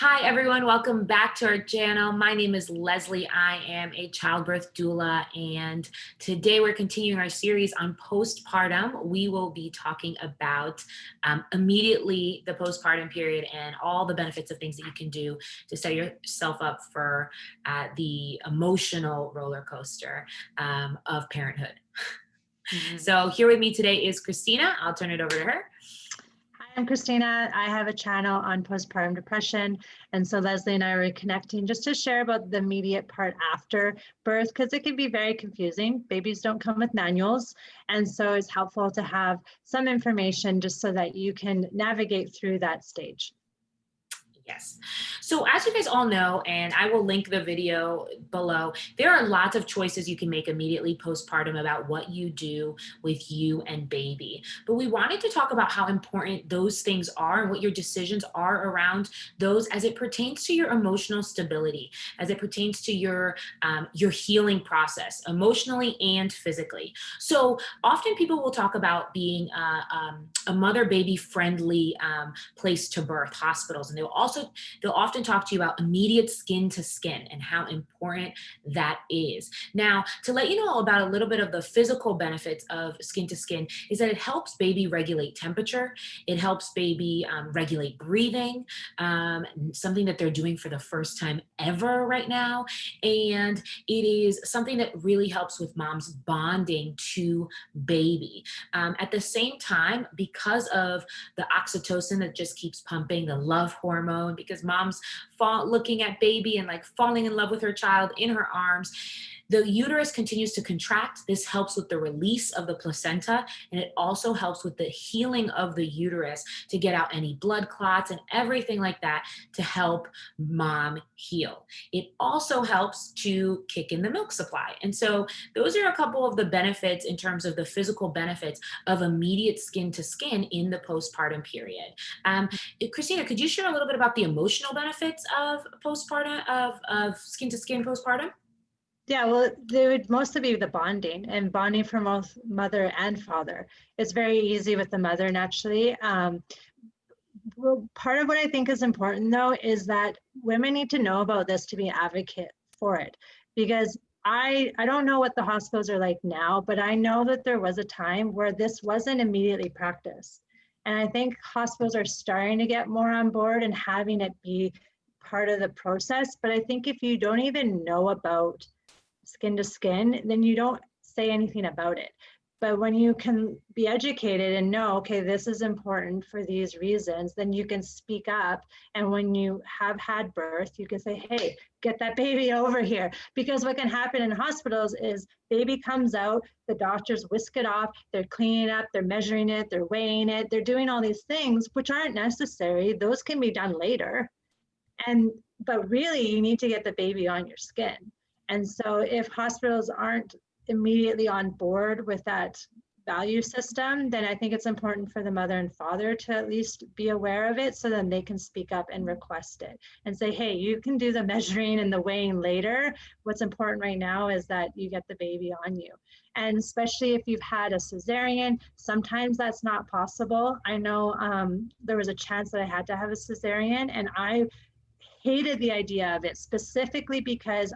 Hi, everyone. Welcome back to our channel. My name is Leslie. I am a childbirth doula, and today we're continuing our series on postpartum. We will be talking about immediately the postpartum period and all the benefits of things that you can do to set yourself up for the emotional roller coaster of parenthood. So here with me today is Kristina. I'll turn it over to her. Hi, I'm Kristina. I have a channel on postpartum depression. And so Leslie and I are reconnecting just to share about the immediate part after birth, because it can be very confusing. Babies don't come with manuals. And so it's helpful to have some information just so that you can navigate through that stage. Yes. So as you guys all know, and I will link the video below, there are lots of choices you can make immediately postpartum about what you do with you and baby. But we wanted to talk about how important those things are and what your decisions are around those as it pertains to your emotional stability, as it pertains to your healing process, emotionally and physically. So often people will talk about being a mother-baby friendly place to birth, hospitals, and they'll often talk to you about immediate skin to skin and how important that is. Now, to let you know all about a little bit of the physical benefits of skin to skin is that it helps baby regulate temperature. It helps baby regulate breathing, something that they're doing for the first time ever right now. And it is something that really helps with mom's bonding to baby. At the same time, because of the oxytocin that just keeps pumping, the love hormone, because mom's looking at baby and like falling in love with her child in her arms, the uterus continues to contract. This helps with the release of the placenta, and it also helps with the healing of the uterus to get out any blood clots and everything like that to help mom heal. It also helps to kick in the milk supply. And so those are a couple of the benefits in terms of the physical benefits of immediate skin to skin in the postpartum period. Kristina, could you share a little bit about the emotional benefits of postpartum, of skin to skin postpartum? Yeah, well, they would mostly be the bonding and bonding for both mother and father. It's very easy with the mother naturally. Well, part of what I think is important though is that women need to know about this to be an advocate for it, because I don't know what the hospitals are like now, but I know that there was a time where this wasn't immediately practiced. And I think hospitals are starting to get more on board and having it be part of the process. But I think if you don't even know about skin to skin, then you don't say anything about it. But when you can be educated and know, okay, this is important for these reasons, then you can speak up. And when you have had birth, you can say, hey, get that baby over here. Because what can happen in hospitals is baby comes out, the doctors whisk it off, they're cleaning up, they're measuring it, they're weighing it, they're doing all these things, which aren't necessary. Those can be done later. But really, you need to get the baby on your skin. And so if hospitals aren't immediately on board with that value system, then I think it's important for the mother and father to at least be aware of it so then they can speak up and request it and say, hey, you can do the measuring and the weighing later. What's important right now is that you get the baby on you. And especially if you've had a cesarean, sometimes that's not possible. I know there was a chance that I had to have a cesarean, and I hated the idea of it specifically because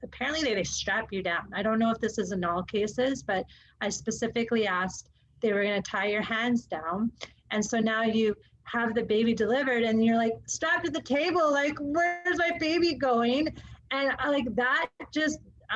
apparently they strap you down. I don't know if this is in all cases, but I specifically asked, they were going to tie your hands down. And so now you have the baby delivered and you're like strapped to the table, like, where's my baby going? And I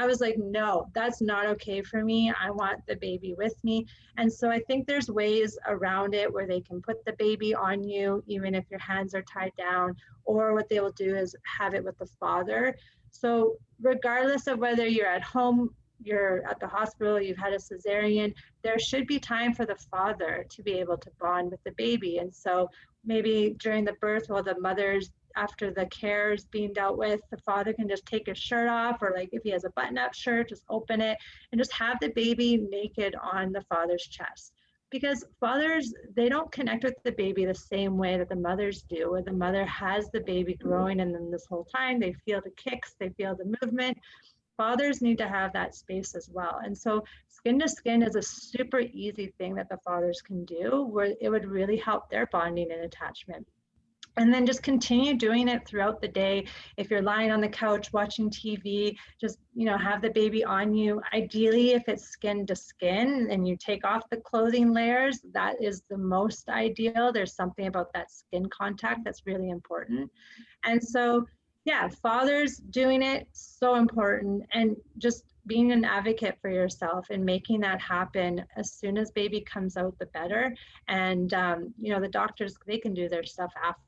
was like, no, that's not okay for me. I want the baby with me. And so I think there's ways around it where they can put the baby on you, even if your hands are tied down, or what they will do is have it with the father. So regardless of whether you're at home, you're at the hospital, you've had a cesarean, there should be time for the father to be able to bond with the baby. And so maybe during the birth, while the mother's after the care is being dealt with, the father can just take his shirt off, or like if he has a button-up shirt, just open it and just have the baby naked on the father's chest. Because fathers, they don't connect with the baby the same way that the mothers do, where the mother has the baby growing and then this whole time they feel the kicks, they feel the movement. Fathers need to have that space as well. And so skin to skin is a super easy thing that the fathers can do where it would really help their bonding and attachment. And then just continue doing it throughout the day. If you're lying on the couch watching TV, just, have the baby on you. Ideally, if it's skin to skin and you take off the clothing layers, that is the most ideal. There's something about that skin contact that's really important. And so, yeah, fathers doing it, so important. And just being an advocate for yourself and making that happen as soon as baby comes out, the better. And, the doctors, they can do their stuff after.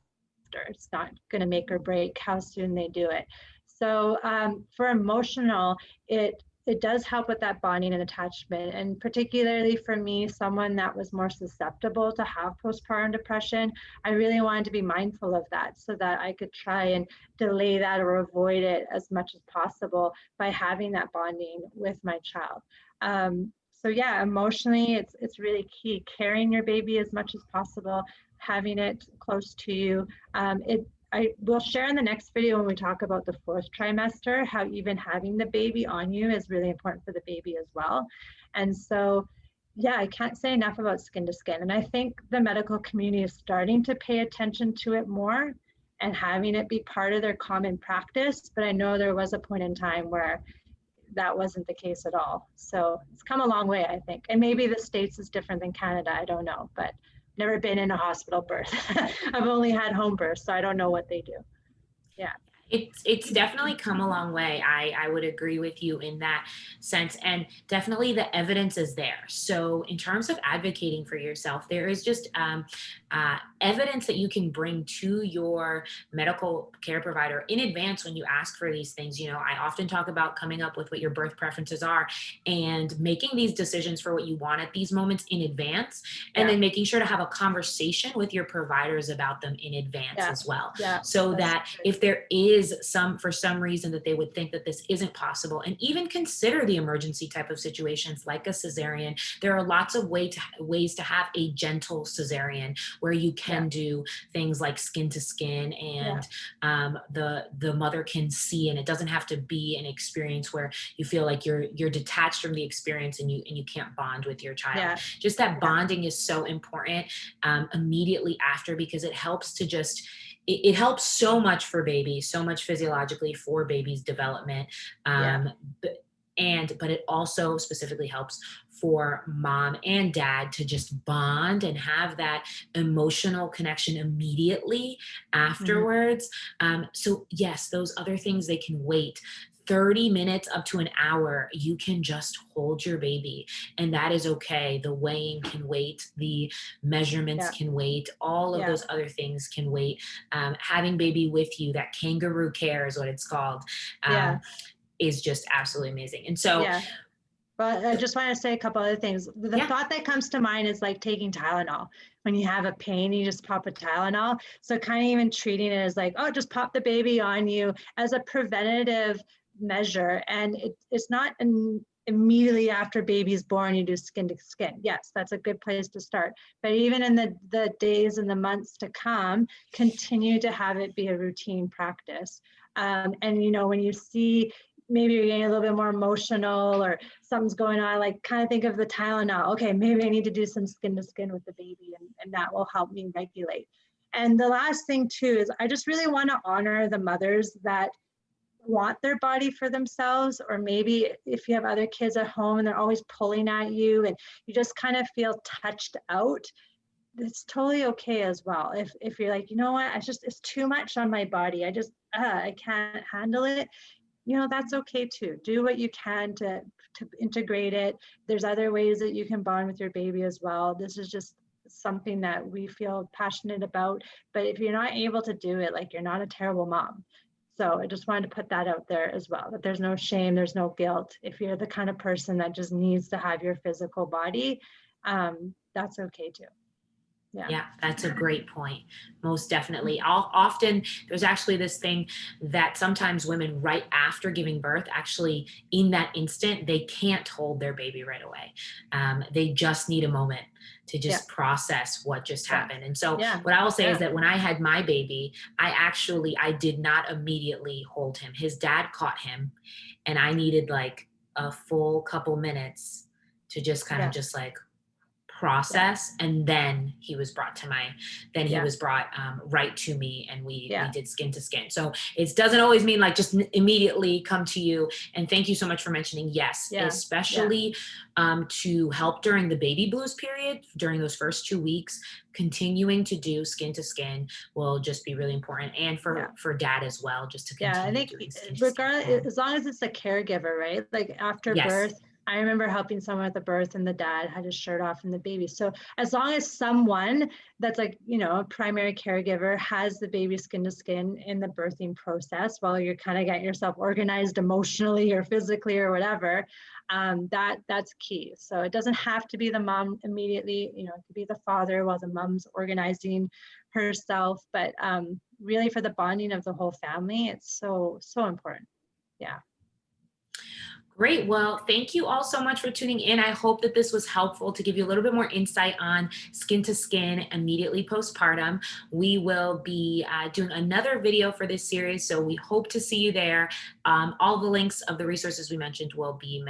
It's not going to make or break how soon they do it. So for emotional, it does help with that bonding and attachment. And particularly for me, someone that was more susceptible to have postpartum depression, I really wanted to be mindful of that so that I could try and delay that or avoid it as much as possible by having that bonding with my child. So yeah, emotionally, it's really key. Carrying your baby as much as possible, having it close to you. I will share in the next video when we talk about the fourth trimester, how even having the baby on you is really important for the baby as well. And so, yeah, I can't say enough about skin to skin. And I think the medical community is starting to pay attention to it more and having it be part of their common practice. But I know there was a point in time where that wasn't the case at all. So it's come a long way, I think. And maybe the States is different than Canada, I don't know, but never been in a hospital birth. I've only had home births, so I don't know what they do. Yeah. It's definitely come a long way. I would agree with you in that sense. And definitely the evidence is there. So in terms of advocating for yourself, there is just evidence that you can bring to your medical care provider in advance when you ask for these things. I often talk about coming up with what your birth preferences are and making these decisions for what you want at these moments in advance, and then making sure to have a conversation with your providers about them in advance as well. Yeah. So that if there is for some reason that they would think that this isn't possible, and even consider the emergency type of situations like a cesarean, there are lots of ways to have a gentle cesarean where you can do things like skin to skin, and the mother can see, and it doesn't have to be an experience where you feel like you're detached from the experience and you can't bond with your child. Just that bonding is so important immediately after, because it helps to just it helps so much for babies, so much physiologically for baby's development. But it also specifically helps for mom and dad to just bond and have that emotional connection immediately afterwards. So yes, those other things, they can wait. 30 minutes up to an hour, you can just hold your baby, and that is okay. The weighing can wait, the measurements can wait, all of those other things can wait. Having baby with you, that kangaroo care is what it's called, is just absolutely amazing. And so But I just want to say a couple other things. The thought that comes to mind is like taking Tylenol. When you have a pain, you just pop a Tylenol. So kind of even treating it as like, oh, just pop the baby on you as a preventative measure. And it's not immediately after baby's born, you do skin to skin. Yes, that's a good place to start. But even in the days and the months to come, continue to have it be a routine practice. And, when you see maybe you're getting a little bit more emotional or something's going on, like kind of think of the Tylenol. Okay, maybe I need to do some skin to skin with the baby, and that will help me regulate. And the last thing too is I just really want to honor the mothers that want their body for themselves, or maybe if you have other kids at home and they're always pulling at you and you just kind of feel touched out. It's totally okay as well. If you're like, you know what, it's too much on my body. I can't handle it. That's okay too. Do what you can to integrate it. There's other ways that you can bond with your baby as well. This is just something that we feel passionate about. But if you're not able to do it, like, you're not a terrible mom. So I just wanted to put that out there as well, that there's no shame, there's no guilt. If you're the kind of person that just needs to have your physical body, that's okay too. Yeah, that's a great point. Most definitely. Often there's actually this thing that sometimes women right after giving birth, actually in that instant, they can't hold their baby right away. They just need a moment to just process what just happened. And so what I will say is that when I had my baby, I did not immediately hold him. His dad caught him, and I needed like a full couple minutes to just kind of just like process, and then he was brought Yeah. right to me, and we Yeah. did skin to skin. So it doesn't always mean like just immediately come to you. And thank you so much for mentioning, yes, Yeah. Yeah. especially to help during the baby blues period, during those first 2 weeks, continuing to do skin to skin will just be really important, and Yeah. for dad as well, just to Yeah, I continue think doing skin to skin. regardless, as long as it's a caregiver, right? Like after Yes. birth, I remember helping someone with the birth and the dad had his shirt off and the baby. So as long as someone that's like, a primary caregiver has the baby skin to skin in the birthing process while you're kind of getting yourself organized emotionally or physically or whatever, that's key. So it doesn't have to be the mom immediately, it could be the father while the mom's organizing herself, but really for the bonding of the whole family, it's so, so important. Yeah. Great. Well, thank you all so much for tuning in. I hope that this was helpful to give you a little bit more insight on skin to skin immediately postpartum. We will be doing another video for this series, so we hope to see you there. All the links of the resources we mentioned will be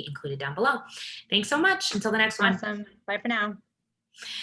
included down below. Thanks so much. Until the next one. Awesome. Bye for now.